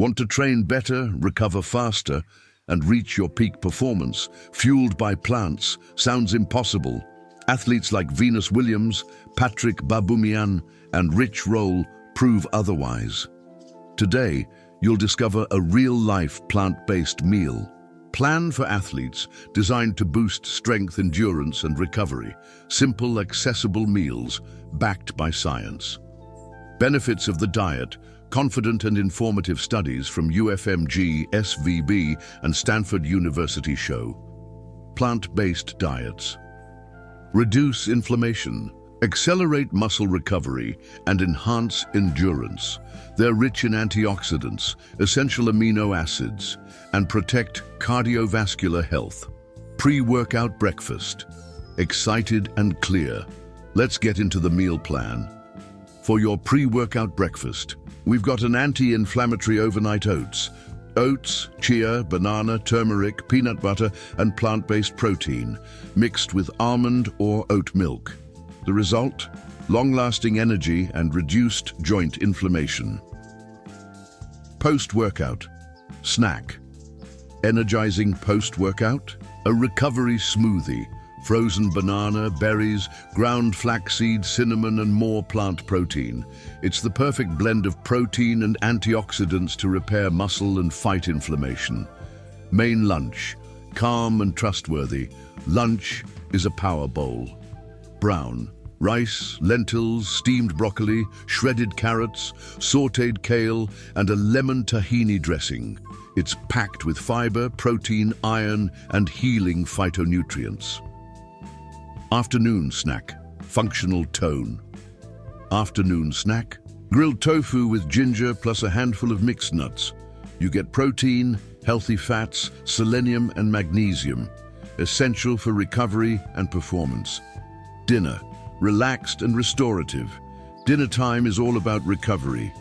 Want to train better, recover faster, and reach your peak performance, fueled by plants? Sounds impossible. Athletes like Venus Williams, Patrick Baboumian, and Rich Roll prove otherwise. Today, you'll discover a real-life plant-based meal. Plan for athletes, designed to boost strength, endurance, and recovery. Simple, accessible meals, backed by science. Benefits of the diet. Confident and informative studies from UFMG, SVB, and Stanford University show. Plant-based diets. Reduce inflammation, accelerate muscle recovery, and enhance endurance. They're rich in antioxidants, essential amino acids, and protect cardiovascular health. Pre-workout breakfast. Excited and clear. Let's get into the meal plan. For your pre-workout breakfast, we've got an anti-inflammatory overnight oats. Oats, chia, banana, turmeric, peanut butter, and plant-based protein, mixed with almond or oat milk. The result? Long-lasting energy and reduced joint inflammation. Post-workout. Snack. Energizing post-workout? A recovery smoothie. Frozen banana, berries, ground flaxseed, cinnamon, and more plant protein. It's the perfect blend of protein and antioxidants to repair muscle and fight inflammation. Main lunch. Calm and trustworthy. Lunch is a power bowl. Brown. Rice, lentils, steamed broccoli, shredded carrots, sautéed kale, and a lemon tahini dressing. It's packed with fiber, protein, iron, and healing phytonutrients. Afternoon snack. Functional tone. Afternoon snack. Grilled tofu with ginger plus a handful of mixed nuts. You get protein, healthy fats, selenium, and magnesium, essential for recovery and performance. Dinner. Relaxed and restorative. Dinner time is all about recovery.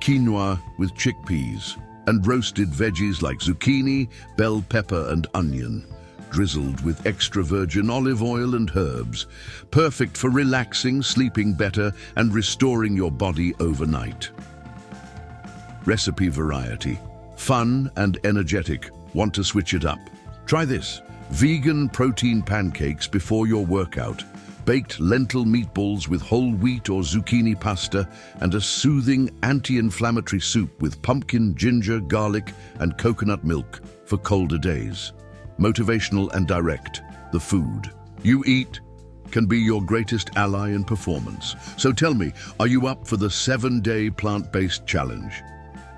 Quinoa with chickpeas and roasted veggies like zucchini, bell pepper, and onion, drizzled with extra virgin olive oil and herbs. Perfect for relaxing, sleeping better, and restoring your body overnight. Recipe variety. Fun and energetic. Want to switch it up? Try this. Vegan protein pancakes before your workout. Baked lentil meatballs with whole wheat or zucchini pasta, and a soothing anti-inflammatory soup with pumpkin, ginger, garlic, and coconut milk for colder days. Motivational and direct. The food you eat can be your greatest ally in performance. So tell me, are you up for the 7-day plant-based challenge?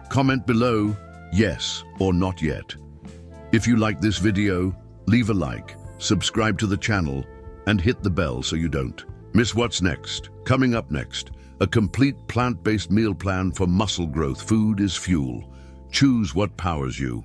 Comment below, yes or not yet. If you like this video, leave a like, subscribe to the channel, and hit the bell so you don't miss what's next. Coming up next, a complete plant-based meal plan for muscle growth. Food is fuel. Choose what powers you.